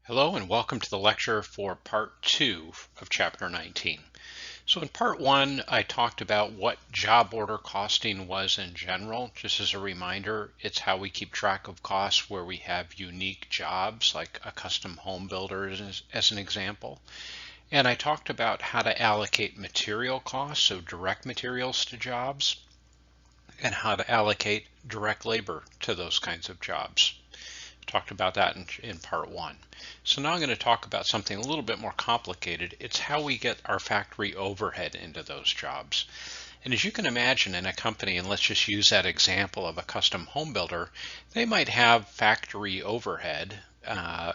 Hello and welcome to the lecture for part 2 of chapter 19. So in part 1, I talked about what job order costing was in general. Just as a reminder, it's how we keep track of costs where we have unique jobs, like a custom home builder as an example. And I talked about how to allocate material costs, so direct materials to jobs, and how to allocate direct labor to those kinds of jobs. Talked about that in part 1. So now I'm going to talk about something a little bit more complicated. It's how we get our factory overhead into those jobs. And as you can imagine in a company, and let's just use that example of a custom home builder, they might have factory overhead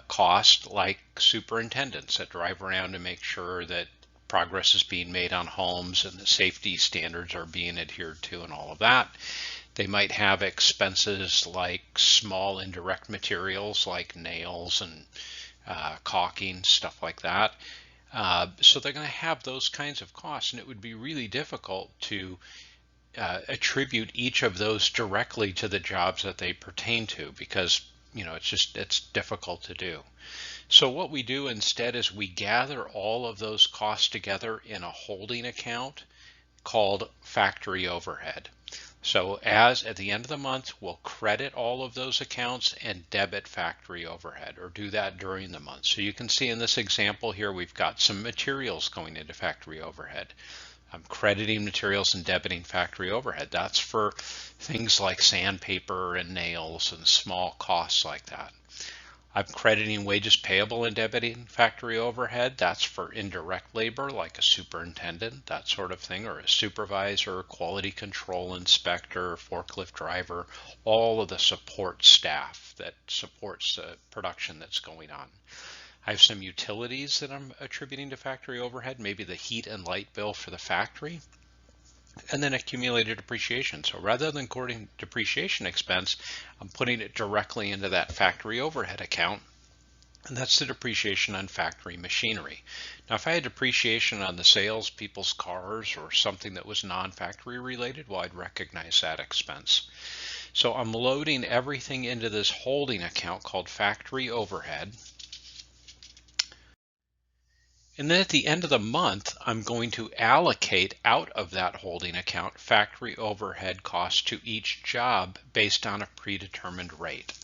cost like superintendents that drive around to make sure that progress is being made on homes and the safety standards are being adhered to and all of that. They might have expenses like small indirect materials like nails and caulking, stuff like that. So they're going to have those kinds of costs, and it would be really difficult to attribute each of those directly to the jobs that they pertain to because it's difficult to do. So what we do instead is we gather all of those costs together in a holding account called factory overhead. So at the end of the month, we'll credit all of those accounts and debit factory overhead, or do that during the month. So you can see in this example here, we've got some materials going into factory overhead. I'm crediting materials and debiting factory overhead. That's for things like sandpaper and nails and small costs like that. I'm crediting wages payable and debiting factory overhead. That's for indirect labor, like a superintendent, that sort of thing, or a supervisor, quality control inspector, forklift driver, all of the support staff that supports the production that's going on. I have some utilities that I'm attributing to factory overhead, maybe the heat and light bill for the factory, and then accumulated depreciation. So rather than recording depreciation expense, I'm putting it directly into that factory overhead account, and that's the depreciation on factory machinery. Now, if I had depreciation on the sales people's cars or something that was non-factory related, well, I'd recognize that expense. So I'm loading everything into this holding account called factory overhead. And then at the end of the month, I'm going to allocate out of that holding account factory overhead costs to each job based on a predetermined rate.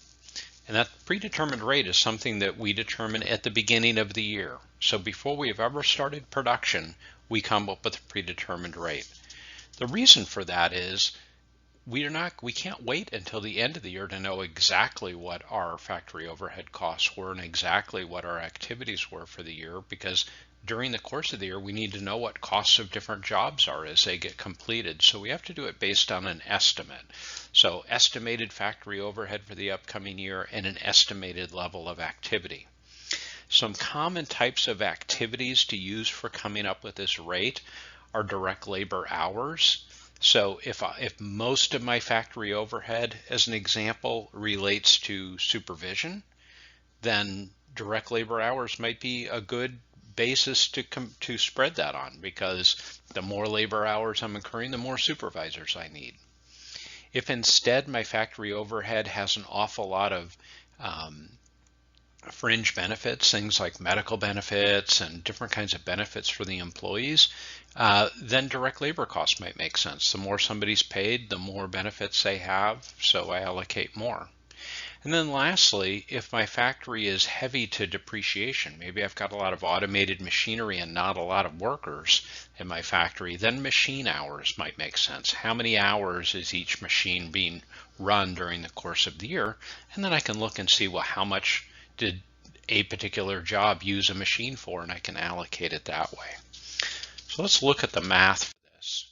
And that predetermined rate is something that we determine at the beginning of the year. So before we've ever started production, we come up with a predetermined rate. The reason for that is we can't wait until the end of the year to know exactly what our factory overhead costs were and exactly what our activities were for the year, because during the course of the year we need to know what costs of different jobs are as they get completed. So we have to do it based on an estimate. So estimated factory overhead for the upcoming year and an estimated level of activity. Some common types of activities to use for coming up with this rate are direct labor hours. So if most of my factory overhead, as an example, relates to supervision, then direct labor hours might be a good basis to spread that on, because the more labor hours I'm incurring, the more supervisors I need. If instead my factory overhead has an awful lot of fringe benefits, things like medical benefits and different kinds of benefits for the employees, then direct labor costs might make sense. The more somebody's paid, the more benefits they have, so I allocate more. And then lastly, if my factory is heavy to depreciation, maybe I've got a lot of automated machinery and not a lot of workers in my factory, then machine hours might make sense. How many hours is each machine being run during the course of the year? And then I can look and see, well, how much did a particular job use a machine for, and I can allocate it that way. So let's look at the math for this.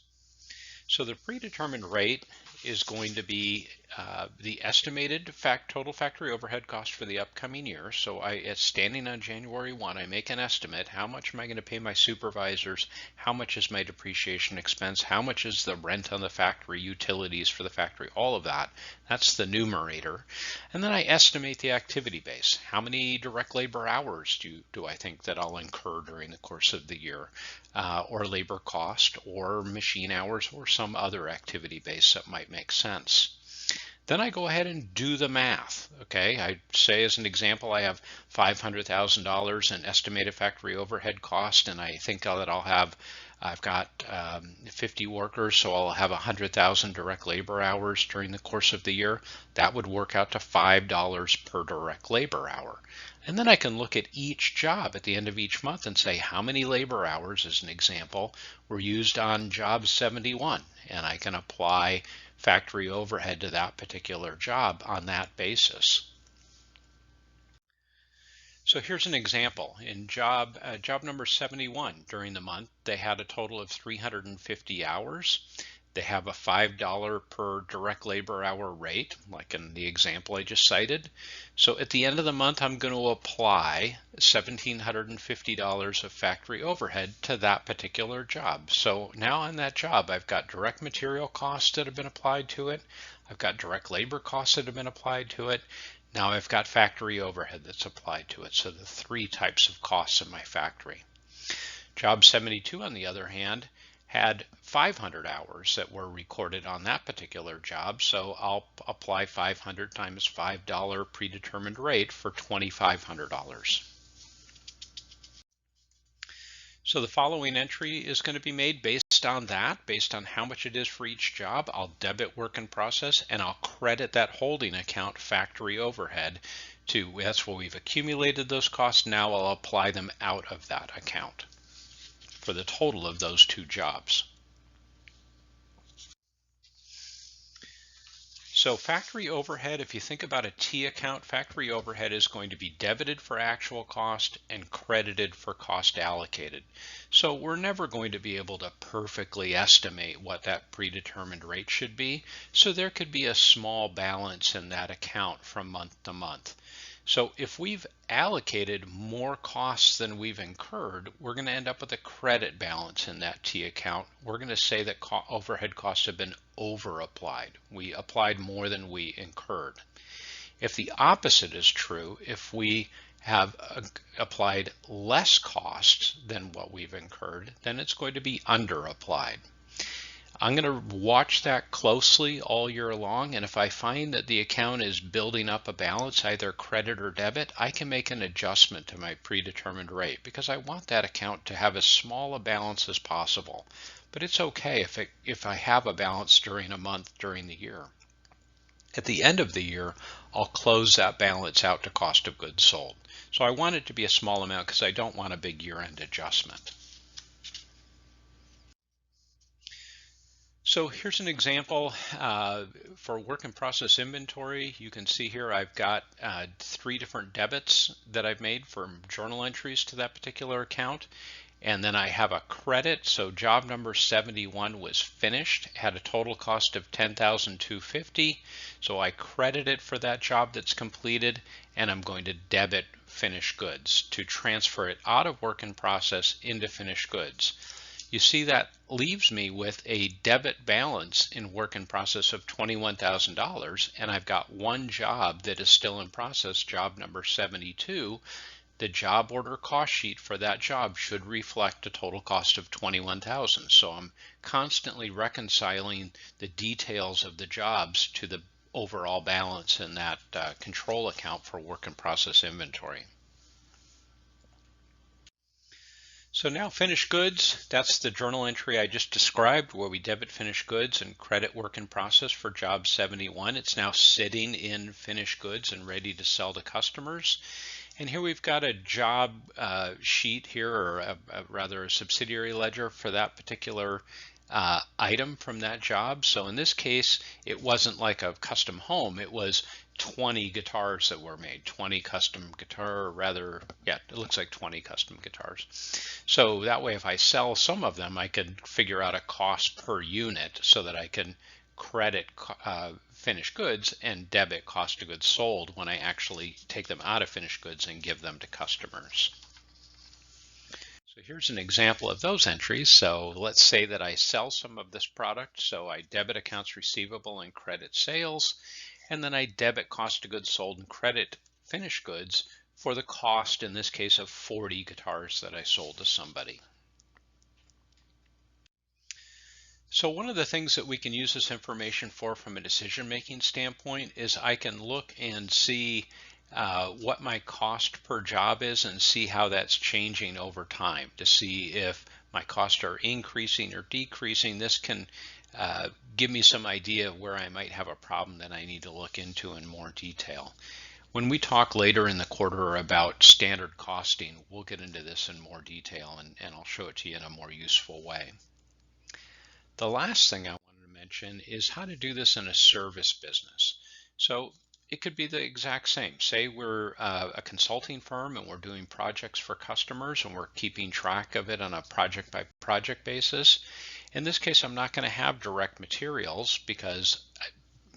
So the predetermined rate is going to be the estimated total factory overhead cost for the upcoming year. So it's standing on January 1, I make an estimate. How much am I going to pay my supervisors? How much is my depreciation expense? How much is the rent on the factory, utilities for the factory, all of that? That's the numerator. And then I estimate the activity base. How many direct labor hours do I think that I'll incur during the course of the year, or labor cost, or machine hours, or some other activity base that might make sense. Then I go ahead and do the math. Okay, I say as an example, I have $500,000 in estimated factory overhead cost, and I think that I've got 50 workers, so I'll have 100,000 direct labor hours during the course of the year. That would work out to $5 per direct labor hour. And then I can look at each job at the end of each month and say how many labor hours, as an example, were used on job 71, and I can apply factory overhead to that particular job on that basis. So here's an example. In job number 71 during the month, they had a total of 350 hours. They have a $5 per direct labor hour rate, like in the example I just cited. So at the end of the month, I'm going to apply $1,750 of factory overhead to that particular job. So now on that job, I've got direct material costs that have been applied to it. I've got direct labor costs that have been applied to it. Now I've got factory overhead that's applied to it. So the three types of costs in my factory. Job 72, on the other hand, had 500 hours that were recorded on that particular job. So I'll apply 500 times $5 predetermined rate for $2,500. So the following entry is going to be made based on that, based on how much it is for each job. I'll debit work in process and I'll credit that holding account factory overhead to, that's where we've accumulated those costs. Now I'll apply them out of that account for the total of those two jobs. So factory overhead, if you think about a T account, factory overhead is going to be debited for actual cost and credited for cost allocated. So we're never going to be able to perfectly estimate what that predetermined rate should be. So there could be a small balance in that account from month to month. So if we've allocated more costs than we've incurred, we're going to end up with a credit balance in that T account. We're going to say that overhead costs have been over applied. We applied more than we incurred. If the opposite is true, if we have applied less costs than what we've incurred, then it's going to be under applied. I'm going to watch that closely all year long, and if I find that the account is building up a balance, either credit or debit, I can make an adjustment to my predetermined rate because I want that account to have as small a balance as possible. But it's okay if I have a balance during a month during the year. At the end of the year, I'll close that balance out to cost of goods sold. So I want it to be a small amount because I don't want a big year-end adjustment. So here's an example for work in process inventory. You can see here I've got 3 different debits that I've made from journal entries to that particular account. And then I have a credit. So job number 71 was finished, had a total cost of $10,250. So I credit it for that job that's completed, and I'm going to debit finished goods to transfer it out of work in process into finished goods. You see that leaves me with a debit balance in work in process of $21,000, and I've got one job that is still in process, job number 72. The job order cost sheet for that job should reflect a total cost of $21,000. So I'm constantly reconciling the details of the jobs to the overall balance in that control account for work in process inventory. So now finished goods, that's the journal entry I just described where we debit finished goods and credit work in process for job 71. It's now sitting in finished goods and ready to sell to customers. And here we've got a job sheet here, or rather a subsidiary ledger for that particular item from that job. So in this case, it wasn't like a custom home, it was 20 guitars that were made, 20 custom guitar, or rather, yeah, it looks like 20 custom guitars. So that way, if I sell some of them, I can figure out a cost per unit so that I can credit finished goods and debit cost of goods sold when I actually take them out of finished goods and give them to customers. So here's an example of those entries. So let's say that I sell some of this product. So I debit accounts receivable and credit sales, and then I debit cost of goods sold and credit finished goods for the cost, in this case, of 40 guitars that I sold to somebody. So one of the things that we can use this information for from a decision-making standpoint is I can look and see what my cost per job is and see how that's changing over time to see if my costs are increasing or decreasing. This can give me some idea of where I might have a problem that I need to look into in more detail. When we talk later in the quarter about standard costing, we'll get into this in more detail and I'll show it to you in a more useful way. The last thing I wanted to mention is how to do this in a service business. So it could be the exact same. Say we're a consulting firm and we're doing projects for customers and we're keeping track of it on a project by project basis. In this case, I'm not going to have direct materials because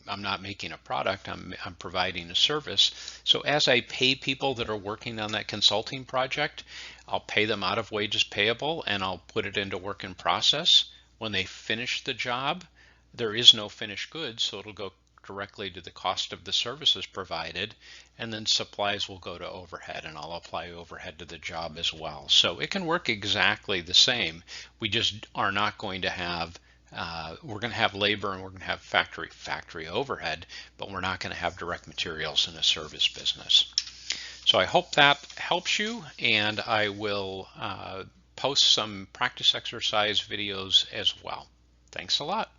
I'm not making a product, I'm providing a service. So as I pay people that are working on that consulting project, I'll pay them out of wages payable and I'll put it into work in process. When they finish the job, there is no finished goods, so it'll go directly to the cost of the services provided, and then supplies will go to overhead, and I'll apply overhead to the job as well. So it can work exactly the same. We just are not going to have we're going to have labor and we're going to have factory overhead, but we're not going to have direct materials in a service business. So I hope that helps you, and I will post some practice exercise videos as well. Thanks a lot.